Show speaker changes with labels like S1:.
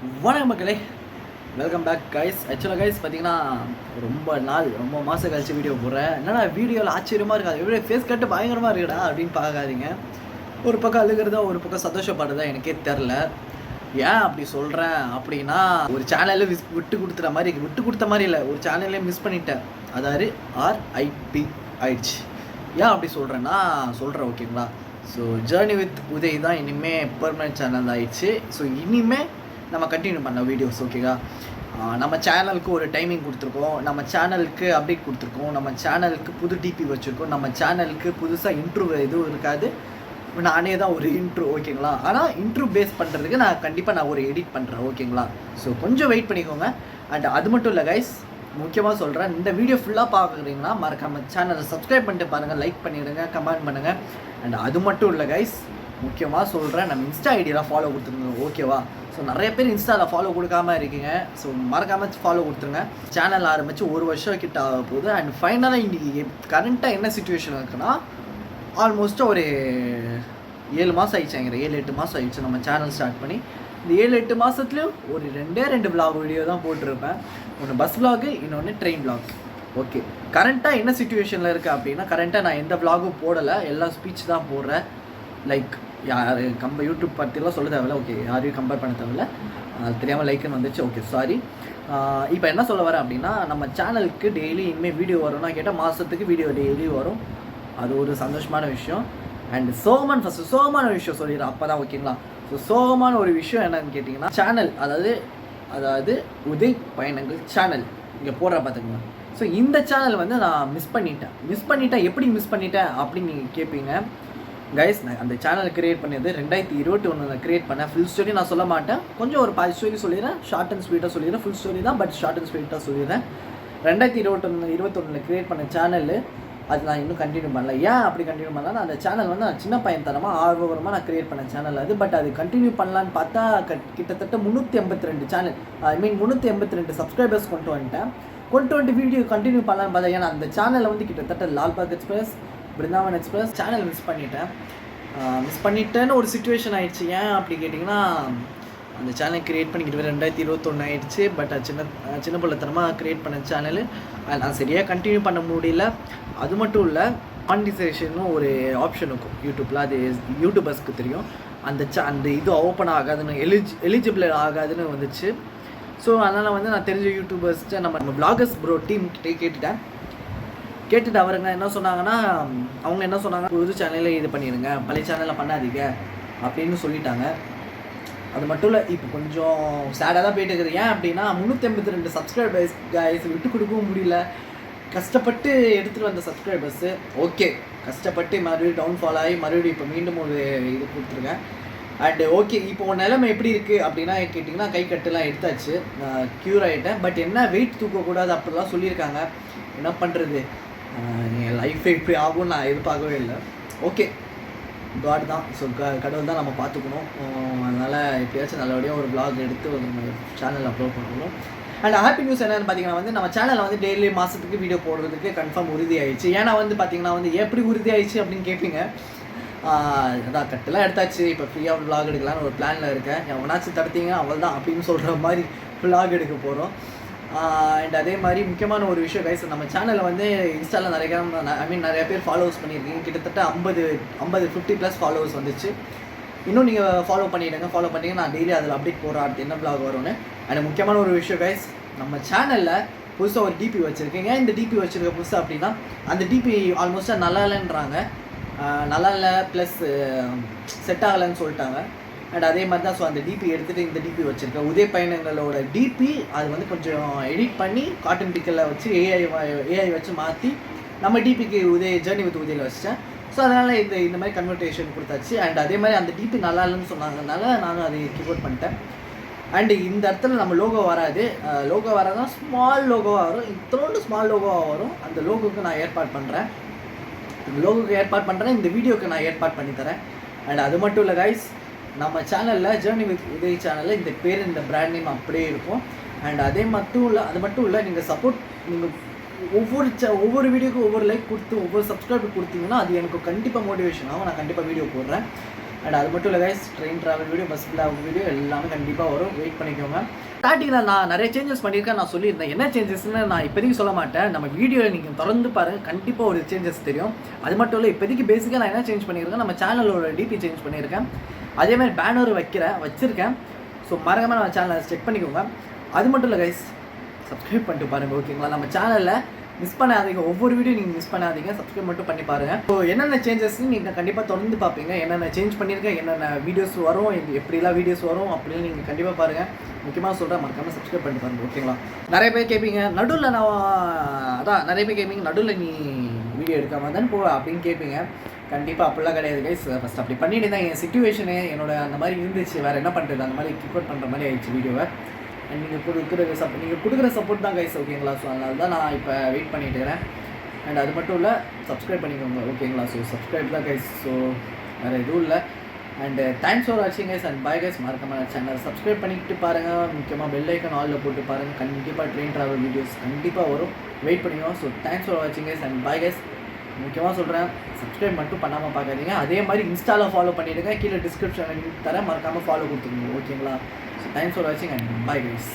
S1: வணக்கம் மக்களே, welcome back guys. ஆக்சுவலாக கைஸ் பார்த்தீங்கன்னா ரொம்ப மாதம் கழிச்சு வீடியோ போடுறேன். என்னடா வீடியோவில் ஆச்சரியமாக இருக்காது, எப்படி ஃபேஸ் கட்டு பயங்கரமாக இருக்குடா அப்படின்னு பார்க்காதீங்க. ஒரு பக்கம் அழுகிறதா ஒரு பக்கம் சந்தோஷப்படுறதா எனக்கே தெரில. ஏன் அப்படி சொல்கிறேன் அப்படின்னா, ஒரு சேனலில் விட்டு கொடுத்த மாதிரி இல்லை, ஒரு சேனல்லே மிஸ் பண்ணிட்டேன். அதாவது RIP ஆயிடுச்சு. ஏன் அப்படி சொல்கிறேன்னா சொல்கிறேன் ஓகேங்களா. ஸோ ஜேர்னி வித் உதய் தான் இனிமேல் பெர்மனன்ட் சேனல் ஆயிடுச்சு. ஸோ இனிமேல் நம்ம கண்டினியூ பண்ண வீடியோஸ் ஓகேவா. நம்ம சேனலுக்கு ஒரு டைமிங் கொடுத்துருக்கோம், நம்ம சேனலுக்கு அப்டேட் கொடுத்துருக்கோம், நம்ம சேனலுக்கு புது டிபி வச்சுருக்கோம், நம்ம சேனலுக்கு புதுசாக இன்ட்ரூ எதுவும் இருக்காது, நானே தான் ஒரு இன்ட்ரூ ஓகேங்களா. ஆனால் இன்ட்ரூ பேஸ் பண்ணுறதுக்கு நான் கண்டிப்பாக ஒரு எடிட் பண்ணுறேன் ஓகேங்களா. ஸோ கொஞ்சம் வெயிட் பண்ணிக்கோங்க. அண்ட் அது மட்டும் இல்லை கைஸ், முக்கியமாக சொல்கிறேன், இந்த வீடியோ ஃபுல்லாக பார்க்குறீங்கன்னா மறக்காமல் சேனலை சப்ஸ்கிரைப் பண்ணிட்டு பாருங்கள், லைக் பண்ணிவிடுங்க, கமெண்ட் பண்ணுங்கள். அண்ட் அது மட்டும் இல்லை கைஸ், முக்கியமாக சொல்கிறேன், நம்ம இன்ஸ்டா ஐடியெலாம் ஃபாலோ கொடுத்துருங்க ஓகேவா. ஸோ நிறைய பேர் இன்ஸ்டாவில் ஃபாலோ கொடுக்காம இருக்கீங்க. ஸோ மறக்காமல் ஃபாலோ கொடுத்துருங்க. சேனல் ஆரம்பித்து 1 வருஷம் கிட்ட ஆக போகுது. அண்ட் ஃபைனலாக இன்றைக்கி கரண்ட்டாக என்ன சுச்சுவேஷன் இருக்குன்னா, ஆல்மோஸ்ட்டாக ஒரு 7 மாதம் ஆயிடுச்சாங்கிற 7-8 மாதம் ஆயிடுச்சு நம்ம சேனல் ஸ்டார்ட் பண்ணி. இந்த 7-8 மாதத்துலேயும் ஒரு 2 விலாக் வீடியோ தான் போட்டிருப்பேன். ஒன்று பஸ் விலாகு, இன்னொன்று ட்ரெயின் விலாக். ஓகே, கரண்ட்டாக என்ன சுச்சுவேஷனில் இருக்குது அப்படின்னா, கரண்ட்டாக நான் எந்த விலாகும் போடலை, எல்லா ஸ்பீச் தான் போடுறேன். லைக் யார் யூடியூப் பற்றிலாம் சொல்ல தேவையில்ல ஓகே, யாரையும் கம்பேர் பண்ண தேவையில்ல, அது தெரியாமல் லைக்குன்னு வந்துச்சு ஓகே சாரி. இப்போ என்ன சொல்ல வரேன் அப்படின்னா, நம்ம சேனலுக்கு டெய்லி இனிமேல் வீடியோ வரும்னா கேட்டால் மாதத்துக்கு வீடியோ டெய்லி வரும். அது ஒரு சந்தோஷமான விஷயம். அண்ட் சோகமான விஷயம் சொல்லிடுறேன் அப்போ தான் ஓகேங்களா. ஸோ சோகமான ஒரு விஷயம் என்னன்னு கேட்டிங்கன்னா, சேனல் அதாவது உதய் பயணங்கள் சேனல் இங்கே போடுற பார்த்துக்கோங்க. ஸோ இந்த சேனல் வந்து நான் மிஸ் பண்ணிட்டேன். எப்படி மிஸ் பண்ணிட்டேன் அப்படின்னு நீங்கள் கேட்பீங்க கைஸ். நான் அந்த சேனல் க்ரியேட் பண்ணது 2021 க்ரியேட் பண்ணேன். ஃபுல் ஸ்டோரி நான் சொல்ல மாட்டேன், கொஞ்சம் ஒரு 10 ஸ்டோரி சொல்லிடுறேன், ஷார்ட் அண்ட் ஸ்வீட்டாக சொல்லிடுறேன். ஃபுல் ஸ்டோரி தான் பட் ஷார்ட் அண்ட் ஸ்வீட்டாக சொல்லிடுறேன். 2021 க்ரியேட் பண்ண சேனல் அது நான் இன்னும் கண்டினியூ பண்ணல. ஏன் அப்படி கண்டினியூ பண்ணலாம், அந்த சேனல் வந்து நான் சின்ன பையன்தனமாக ஆர்வகரமாக நான் க்ரியேட் பண்ண சேனல் அது. பட் அது கண்டினியூ பண்ணலான்னு பார்த்தா கிட்டத்தட்ட 382 சேனல், 382 சப்ஸ்கிரைபர்ஸ் கொண்டு வந்துட்டு வீடியோ கண்டினியூ பண்ணலான்னு பார்த்தா, ஏன்னா அந்த சேனலில் வந்து கிட்டத்தட்ட Lalbagh express, Brindavan express channel miss பண்ணிட்டேன்னு ஒரு சுச்சுவேஷன் ஆகிடுச்சு. ஏன் அப்படி கேட்டிங்கன்னா, அந்த சேனல் க்ரியேட் பண்ணிக்கிட்டு 2021 ஆகிடுச்சு. பட் அது சின்ன பிள்ளைத்தனமாக க்ரியேட் பண்ண சேனல் நான் சரியாக கண்டினியூ பண்ண முடியல. அது மட்டும் இல்லை, மானிட்டைசேஷனும் ஒரு ஆப்ஷன் இருக்கும் யூடியூப்பில், அது யூடியூபர்ஸ்க்கு தெரியும். அந்த இது ஓப்பன் ஆகாதுன்னு எலிஜிபிள் ஆகாதுன்னு வந்துச்சு. ஸோ அதனால் வந்து நான் தெரிஞ்ச யூடியூபர்ஸ்ட்டு நம்ம பிளாகர்ஸ் ப்ரோ டீம் கிட்டே கேட்டுட்டு அவருங்க என்ன சொன்னாங்கன்னா, அவங்க என்ன சொன்னாங்க, புது சேனலில் இது பண்ணிடுங்க, பழைய சேனலில் பண்ணாதீங்க அப்படின்னு சொல்லிட்டாங்க. அது மட்டும் இல்லை, இப்போ கொஞ்சம் சேடாக தான் போயிட்டு இருக்குது. ஏன் அப்படின்னா, 382 சப்ஸ்கிரைபர்ஸ் கைஸ் விட்டு கொடுக்கவும் முடியல. கஷ்டப்பட்டு எடுத்துகிட்டு வந்த சப்ஸ்கிரைபர்ஸு ஓகே, கஷ்டப்பட்டு மறுபடியும் டவுன்ஃபால் ஆகி மறுபடியும் இப்போ மீண்டும் ஒரு இது கொடுத்துருக்கேன். அண்டு ஓகே, இப்போ நிலைமை எப்படி இருக்குது அப்படின்னா கேட்டிங்கன்னா, கை கட்டுலாம் எடுத்தாச்சு, க்யூர் ஆகிட்டேன். பட் என்ன வெயிட் தூக்கக்கூடாது அப்படிலாம் சொல்லியிருக்காங்க. என்ன பண்ணுறது, என் லைஃப்பை இப்படி ஆகும் நான் எதிர்பார்க்கவே இல்லை. ஓகே, காட் தான். ஸோ கடவுள் தான் நம்ம பார்த்துக்கணும். அதனால் எப்படியாச்சும் நல்லபடியாக ஒரு vlog எடுத்து நம்ம சேனலில் அப்லோட் பண்ணணும். அண்ட் ஹாப்பி நியூஸ் என்னென்னு பார்த்தீங்கன்னா, வந்து நம்ம சேனலில் வந்து டெய்லி மாதத்துக்கு வீடியோ போடுறதுக்கு கன்ஃபார்ம் உறுதி ஆயிடுச்சு. ஏன்னா வந்து பார்த்தீங்கன்னா வந்து எப்படி உறுதி ஆயிடுச்சு அப்படின்னு கேட்பீங்க. அதான் கட்டெல்லாம் எடுத்தாச்சு, இப்போ ஃப்ரீயாக vlog எடுக்கலான்னு ஒரு பிளானில் இருக்கேன். எவனாச்சும் தடுத்தீங்க அவள் தான் அப்படின்னு சொல்கிற மாதிரி vlog எடுக்க போகிறோம். அண்ட் அதே மாதிரி முக்கியமான ஒரு விஷயம் கைஸ், நம்ம சேனலில் வந்து இன்ஸ்டாவில் நிறைய பேர் ஃபாலோவர்ஸ் பண்ணியிருக்கீங்க. கிட்டத்தட்ட 50-50+ ஃபாலோவர்ஸ் வந்துச்சு. இன்னும் நீங்கள் ஃபாலோ பண்ணிட்டீங்கன்னா நான் டெய்லி அதில் அப்டேட் போடுறேன், அடுத்து என்ன vlog வரும்னு. அண்ட் முக்கியமான ஒரு விஷயம் கைஸ், நம்ம சேனலில் புதுசாக ஒரு டிபி வச்சுருக்கேன். ஏன் இந்த டிபி வச்சுருக்க புதுசாக அப்படின்னா, அந்த டிபி ஆல்மோஸ்ட்டாக நல்லா இல்லைன்றாங்க, நல்லா இல்லை ப்ளஸ் செட் ஆகலைன்னு சொல்லிட்டாங்க. அண்ட் அதே மாதிரி தான். ஸோ அந்த டிபி எடுத்துகிட்டு இந்த டிபி வச்சுருக்கேன், உதய பயணங்களோட டிபி. அது வந்து கொஞ்சம் எடிட் பண்ணி காட்டன் பிக்கலில் வச்சு ஏஐ வச்சு மாற்றி நம்ம டிபிக்கு ஜேர்னி வித் உதயில் வச்சிட்டேன். ஸோ அதனால் இந்த மாதிரி கன்வர்டேஷன் கொடுத்தாச்சு. அண்ட் அதே மாதிரி அந்த டிபி நல்லா இல்லைன்னு சொன்னாங்கனால நானும் அதை கீபோர்ட் பண்ணிட்டேன். அண்டு இந்த இடத்துல நம்ம லோகோ வராதான் ஸ்மால் லோகோவாக வரும், இத்தனோண்டு ஸ்மால் லோகோவாக வரும். அந்த லோகோவுக்கு நான் ஏற்பாடு பண்ணுறேன், இந்த வீடியோக்கு நான் ஏற்பாடு பண்ணித்தரேன். அண்ட் அது மட்டும் இல்லை கைஸ், நம்ம சேனலில் ஜேர்னி வித் உதய் சேனலில் இந்த பேர், இந்த பிராண்ட் நேம் அப்படியே இருக்கும். அண்ட் அது மட்டும் இல்லை நீங்கள் சப்போர்ட், நீங்கள் ஒவ்வொரு வீடியோக்கும் ஒவ்வொரு லைக் கொடுத்து ஒவ்வொரு சப்ஸ்கிரைபர் கொடுத்தீங்கன்னா அது எனக்கு கண்டிப்பாக மோட்டிவேஷன் ஆகும். நான் கண்டிப்பாக வீடியோ போடுறேன். அண்ட் அது மட்டும் இல்லை guys, train travel video, bus vlog video எல்லாமே கண்டிப்பாக வரும். வெயிட் பண்ணிக்கோங்க. ஸ்டார்டிங்கில் நான் நிறைய சேஞ்சஸ் பண்ணியிருக்கேன், நான் சொல்லியிருந்தேன். என்ன சேஞ்சஸ்ன்னு நான் இப்போதைக்கு சொல்ல மாட்டேன். நம்ம வீடியோவில் நீங்கள் தொடர்ந்து பாருங்கள், கண்டிப்பாக ஒரு சேஞ்சஸ் தெரியும். அது மட்டும் இல்லை, இப்போதைக்கு பேசிக்காக நான் என்ன சேஞ்ச் பண்ணியிருக்கேன், நம்ம சேனலோட டிபி சேஞ்ச் பண்ணியிருக்கேன். அதேமாதிரி பேனர் வச்சுருக்கேன். ஸோ மறக்காம நம்ம சேனலை செக் பண்ணிக்கோங்க. அது மட்டும் இல்லை கைஸ், சப்ஸ்கிரைப் பண்ணிட்டு பாருங்கள், ஓகேங்களா? நம்ம சேனலில் மிஸ் பண்ணாதீங்க, ஒவ்வொரு வீடியோ நீங்கள் மிஸ் பண்ணாதீங்க, சப்ஸ்கிரைப் மட்டும் பண்ணி பாருங்கள். ஸோ என்னென்ன சேஞ்சஸ்ன்னு நீங்கள் கண்டிப்பாக தொடர்ந்து பார்ப்பீங்க. என்னென்ன சேஞ்ச் பண்ணியிருக்கேன், என்னென்ன வீடியோஸ் வரும், எப்படிலாம் வீடியோஸ் வரும் அப்படின்னு நீங்கள் கண்டிப்பாக பாருங்கள். முக்கியமாக சொல்கிறேன், மறக்காமல் சப்ஸ்கிரைப் பண்ணி பாருங்கள், ஓகேங்களா? நிறைய பேர் கேட்பீங்க, நடுவில் நடுவில் நீ வீடியோ எடுக்காம தான் போ அப்படின்னு கேட்பீங்க. கண்டிப்பாக அப்படிலாம் கிடையாது கைஸ். ஃபஸ்ட் அப்படி பண்ணிட்டு தான் என் சிச்சுவேஷனு என்னோட அந்த மாதிரி இருந்துச்சு. வேறு என்ன பண்ணுறது, அந்த மாதிரி கிக் அவுட் பண்ணுற மாதிரி ஆயிடுச்சு வீடியோவை. அண்ட் நீங்கள் கொடுக்குற சப்போர்ட் தான் கைஸ், ஓகேங்களா? ஸோ அதனால தான் நான் இப்போ வெயிட் பண்ணிட்டு இருக்கிறேன். அண்ட் அது மட்டும் இல்லை, சப்ஸ்கிரைப் பண்ணிக்கோங்க, ஓகேங்களா? ஸோ சப்ஸ்கிரைப் தான் கைஸ். ஸோ வேறு எதுவும் இல்லை. அண்ட் தேங்க்ஸ் ஃபார் வாட்சிங் கைஸ் அண்ட் பாய் கைஸ். மறக்காம சேனல் சப்ஸ்கிரைப் பண்ணிக்கிட்டு பாருங்கள். முக்கியமாக பெல் ஐக்கன் ஆலில் போட்டு பாருங்கள். கண்டிப்பாக ட்ரெயின் ட்ராவல் வீடியோஸ் கண்டிப்பாக வரும். வெயிட் பண்ணிக்கோங்க. ஸோ தேங்க்ஸ் ஃபார் வாட்சிங் கைஸ் அண்ட் பாய் கைஸ். முக்கியமாக சொல்கிறேன், சப்ஸ்கிரைப் மட்டும் பண்ணாமல் பார்க்காதீங்க. அதே மாதிரி இன்ஸ்டாவில் ஃபாலோ பண்ணிவிடுங்க. கீழே டிஸ்கிரிப்ஷனில் லிங்க் தரேன், மறக்காமல் ஃபாலோ கொடுத்துருங்க, ஓகேங்களா? ஸோ தேங்க்ஸ் ஃபார் வாட்சிங் அண்ட் பாய் கைஸ்.